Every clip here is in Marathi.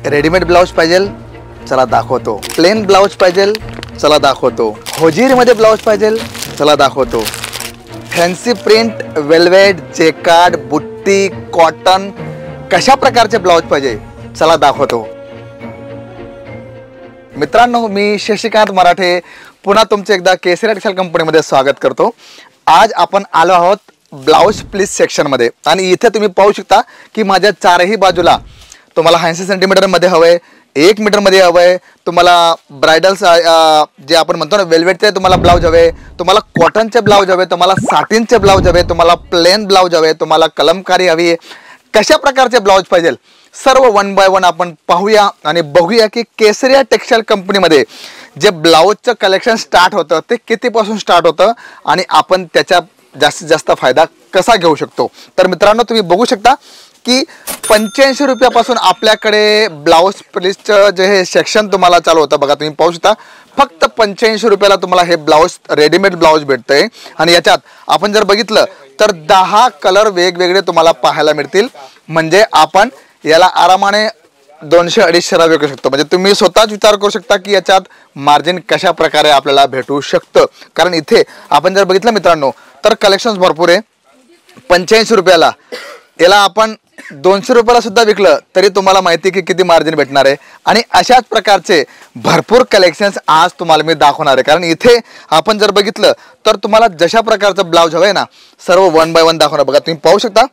रेडीमेड ब्लाउज पाहिजे, चला दाखवतो. प्लेन ब्लाउज पाहिजे, चला दाखवतो. होजीरीमध्ये ब्लाउज पाहिजे, चला दाखवतो. फॅन्सी प्रिंट, वेल्वेट, जेकार्ड, बुट्टी, कॉटन, कशा प्रकारचे ब्लाउज पाहिजे चला दाखवतो. मित्रांनो, मी शशिकांत मराठे पुन्हा तुमचे एकदा केसरी टेक्सटाईल कंपनीमध्ये स्वागत करतो. आज आपण आलो आहोत ब्लाउज प्लीज सेक्शनमध्ये आणि इथे तुम्ही पाहू शकता की माझ्या चारही बाजूला तुम्हाला 80 सेंटीमीटरमध्ये हवंय, 1 मीटरमध्ये हवंय, तुम्हाला ब्रायडल्स जे आपण म्हणतो ना वेल्वेटचे तुम्हाला ब्लाउज हवे, तुम्हाला कॉटनचे ब्लाउज हवे, तुम्हाला साटिनचे ब्लाउज हवे, तुम्हाला प्लेन ब्लाउज हवे, तुम्हाला कलमकारी हवी आहे, कशा प्रकारचे ब्लाउज पाहिजे सर्व वन बाय वन आपण पाहूया आणि बघूया की केसरी टेक्सटाईल कंपनीमध्ये जे ब्लाउजचं कलेक्शन स्टार्ट होतं ते कितीपासून स्टार्ट होतं आणि आपण त्याचा जास्तीत जास्त फायदा कसा घेऊ शकतो. तर मित्रांनो, तुम्ही बघू शकता की 85 रुपयापासून आपल्याकडे ब्लाउज प्लीजचं जे हे सेक्शन तुम्हाला चालू होतं बघा. तुम्ही पाहू शकता फक्त 85 रुपयाला तुम्हाला हे ब्लाउज रेडीमेड ब्लाउज भेटतंय आणि याच्यात आपण जर बघितलं तर 10 कलर वेगवेगळे तुम्हाला पाहायला मिळतील. म्हणजे आपण याला आरामाने 200-250 विकू शकतो. म्हणजे तुम्ही स्वतःच विचार करू शकता की याच्यात मार्जिन कशा प्रकारे आपल्याला भेटू शकतं. कारण इथे आपण जर बघितलं मित्रांनो तर कलेक्शन्स भरपूर आहे. 85 रुपयाला याला आपण 200 रुपयाला सुद्धा विकलं तरी तुम्हाला माहिती आहे की किती मार्जिन भेटणार आहे. आणि अशाच प्रकारचे भरपूर कलेक्शन्स आज तुम्हाला मी दाखवणार आहे. कारण इथे आपण जर बघितलं तर तुम्हाला जशा प्रकारचं ब्लाउज हवं आहे ना सर्व वन बाय वन दाखवणार. बघा तुम्ही पाहू शकता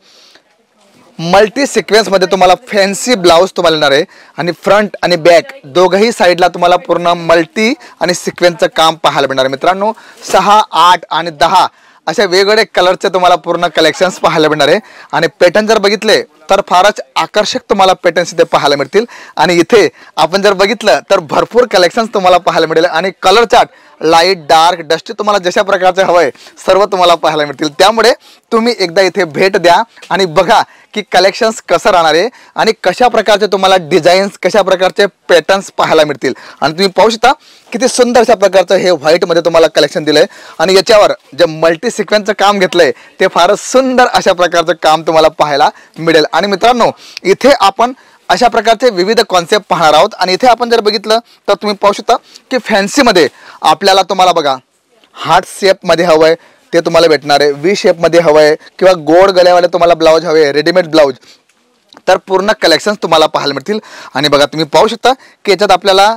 मल्टी सिक्वेन्समध्ये तुम्हाला फॅन्सी ब्लाउज तुम्हाला येणार आहे आणि फ्रंट आणि बॅक दोघंही साईडला तुम्हाला पूर्ण मल्टी आणि सिक्वेन्सचं काम पाहायला मिळणार आहे. मित्रांनो 6, 8 आणि 10 अशा वेगवेगळे कलरचे तुम्हाला पूर्ण कलेक्शन्स पाहायला मिळणार आहे. आणि पॅटर्न जर बघितले तर फारच आकर्षक तुम्हाला पॅटर्न्स इथे पाहायला मिळतील. आणि इथे आपण जर बघितलं तर भरपूर कलेक्शन्स तुम्हाला पाहायला मिळेल आणि colour chart light, dark, dusty तुम्हाला जशा प्रकारचे हवंय सर्व तुम्हाला पाहायला मिळतील. त्यामुळे तुम्ही एकदा इथे भेट द्या आणि बघा की कलेक्शन्स कसं राहणार आहे आणि कशा प्रकारचे तुम्हाला डिझाईन्स, कशा प्रकारचे पॅटर्न्स पाहायला मिळतील. आणि तुम्ही पाहू शकता किती सुंदर अशा प्रकारचं हे व्हाईटमध्ये तुम्हाला कलेक्शन दिलंय आणि याच्यावर जे मल्टी सिक्वेन्सचं काम घेतलंय ते फारच सुंदर अशा प्रकारचं काम तुम्हाला पाहायला मिळेल. आणि मित्रांनो, इथे आपण अशा प्रकारचे विविध कॉन्सेप्ट पाहणार आहोत. आणि इथे आपण जर बघितलं तर तुम्ही पाहू शकता की फॅन्सीमध्ये आपल्याला तुम्हाला बघा हार्ट शेपमध्ये हवंय ते तुम्हाला भेटणार आहे, व्ही शेपमध्ये हवंय किंवा गोड गळ्यावाले तुम्हाला ब्लाउज हवे, रेडीमेड ब्लाउज, तर पूर्ण कलेक्शन्स तुम्हाला पाहायला मिळतील. आणि बघा तुम्ही पाहू शकता की याच्यात आपल्याला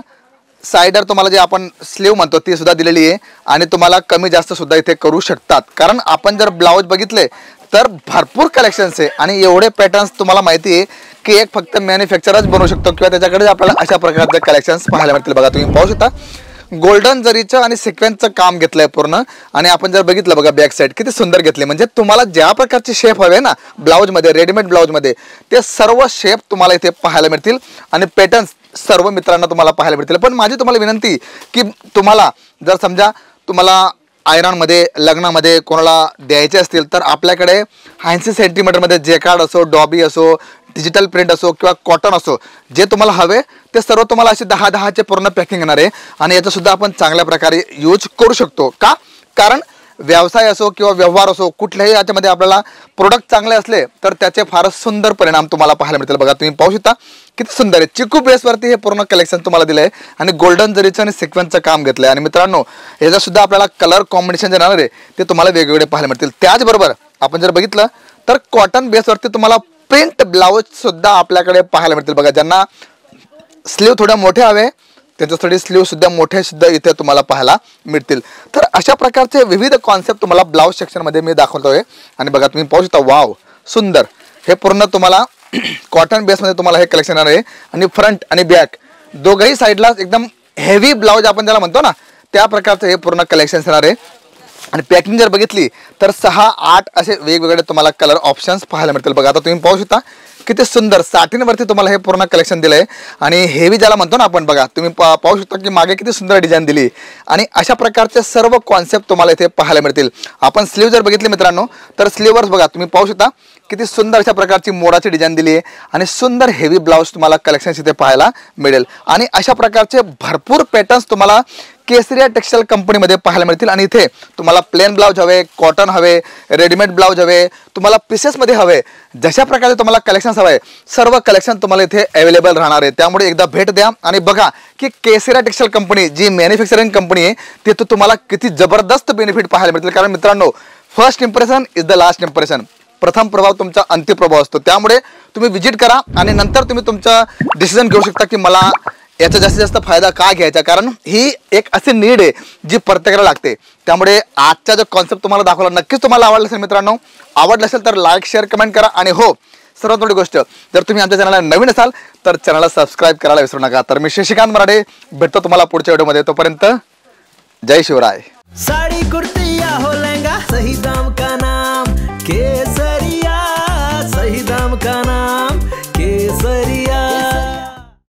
सायडर तुम्हाला जे आपण स्लीव म्हणतो ती सुद्धा दिलेली आहे आणि तुम्हाला कमी जास्त सुद्धा इथे करू शकतात. कारण आपण जर ब्लाउज बघितले तर भरपूर कलेक्शन्स आहे आणि एवढे पॅटर्न्स तुम्हाला माहिती आहे की एक फक्त मॅन्युफॅक्चरच बनवू शकतो किंवा त्याच्याकडे आपल्याला अशा प्रकारचे कलेक्शन्स पाहायला मिळतील. बघा तुम्ही पाहू शकता गोल्डन जरीचं आणि सिक्वेन्सचं काम घेतलंय पूर्ण. आणि आपण जर बघितलं बघा बॅक साईड किती सुंदर घेतले. म्हणजे तुम्हाला ज्या प्रकारचे शेप हवे ना ब्लाउजमध्ये, रेडीमेड ब्लाउजमध्ये, ते सर्व शेप तुम्हाला इथे पाहायला मिळतील आणि पॅटर्न्स सर्व मित्रांना तुम्हाला पाहायला मिळतील. पण माझी तुम्हाला विनंती की तुम्हाला जर समजा तुम्हाला आयरनमध्ये, लग्नामध्ये कोणाला द्यायचे असतील तर आपल्याकडे 80 सेंटीमीटरमध्ये जेकार्ड असो, डॉबी असो, डिजिटल प्रिंट असो किंवा कॉटन असो, जे तुम्हाला हवे ते सर्व तुम्हाला असे 10-10चे पूर्ण पॅकिंग येणार आहे. आणि याचा सुद्धा आपण चांगल्या प्रकारे यूज करू शकतो. का? कारण व्यवसाय असो किंवा व्यवहार असो कुठल्याही याच्यामध्ये आपल्याला प्रोडक्ट चांगले असले तर त्याचे फारच सुंदर परिणाम तुम्हाला पाहायला मिळतील. बघा तुम्ही पाहू शकता किती सुंदर आहे. चिकू बेसवरती हे पूर्ण कलेक्शन तुम्हाला दिलं आहे आणि गोल्डन जरीचं आणि सिक्वेन्सचं काम घेतलं आहे. आणि मित्रांनो, याचा सुद्धा आपल्याला कलर कॉम्बिनेशन जे राहणार आहे ते तुम्हाला वेगवेगळे पाहायला मिळतील. त्याचबरोबर आपण जर बघितलं तर कॉटन बेसवरती तुम्हाला प्रिंट ब्लाउज सुद्धा आपल्याकडे पाहायला मिळतील. बघा ज्यांना स्लीव थोड्या मोठे हवे त्यांच्यासाठी स्लीव सुद्धा मोठे सुद्धा इथे तुम्हाला पाहायला मिळतील. तर अशा प्रकारचे विविध कॉन्सेप्ट तुम्हाला ब्लाउज सेक्शनमध्ये मी दाखवतोय. आणि बघा तुम्ही पाहू शकता वाव सुंदर हे पूर्ण तुम्हाला कॉटन बेसमध्ये तुम्हाला हे कलेक्शन येणार आहे. आणि फ्रंट आणि बॅक दोघंही साईडला एकदम हेवी ब्लाउज आपण ज्याला म्हणतो ना त्या प्रकारचं हे पूर्ण कलेक्शन येणार आहे. आणि पॅकिंग जर बघितली तर 6, 8 असे वेगवेगळे तुम्हाला कलर ऑप्शन्स पाहायला मिळतील. बघा आता तुम्ही पाहू शकता किती सुंदर साटिनवरती तुम्हाला हे पूर्ण कलेक्शन दिलं आहे. आणि हेवी ज्याला म्हणतो ना आपण, बघा तुम्ही पाहू शकता की मागे किती सुंदर डिझाईन दिली. आणि अशा प्रकारचे सर्व कॉन्सेप्ट तुम्हाला इथे पाहायला मिळतील. आपण स्लीव जर बघितली मित्रांनो तर स्लीववर बघा तुम्ही पाहू शकता किती सुंदर अशा प्रकारची मोराची डिझाईन दिली आहे आणि सुंदर हेवी ब्लाउज तुम्हाला कलेक्शन्स इथे पाहायला मिळेल. आणि अशा प्रकारचे भरपूर पॅटर्न्स तुम्हाला केसरिया टेक्सटाईल कंपनीमध्ये पाहायला मिळतील। आणि इथे तुम्हाला प्लेन ब्लाउज हवे, कॉटन हवे, रेडीमेड ब्लाउज हवे, तुम्हाला पीसेसमध्ये हवे, जशा प्रकारे तुम्हाला कलेक्शन हवे सर्व कलेक्शन तुम्हाला इथे अवेलेबल राहणार आहे। त्यामुळे एकदा भेट द्या आणि बघा की केसरिया टेक्सटाईल कंपनी जी मॅन्युफॅक्चरिंग कंपनी आहे तिथे तुम्हाला किती जबरदस्त बेनिफिट पाहायला मिळतील। कारण मित्रांनो, first impression is the last impression, प्रथम प्रभाव तुमचा अंतिम प्रभाव असतो। त्यामुळे तुम्ही विजिट करा आणि नंतर तुम्ही तुमचा डिसिजन घेऊ शकता की मला याचा जास्तीत जास्त फायदा का घ्यायचा। कारण ही एक अशी नीड आहे जी प्रत्येकाला लागते। त्यामुळे आजचा जो कॉन्सेप्ट तुम्हाला दाखवला नक्कीच तुम्हाला आवडला असेल। मित्रांनो, आवडलं असेल तर लाईक, शेअर, कमेंट करा। आणि हो, सर्वात मोठी गोष्ट, जर तुम्ही आमच्या चॅनलला नवीन असाल तर चॅनलला सबस्क्राईब करायला विसरू नका। तर मी शशिकांत मराठे भेटतो तुम्हाला पुढच्या व्हिडिओमध्ये। तोपर्यंत जय शिवराय। साड़ी कुर्ती या हो लहंगा, सही दाम का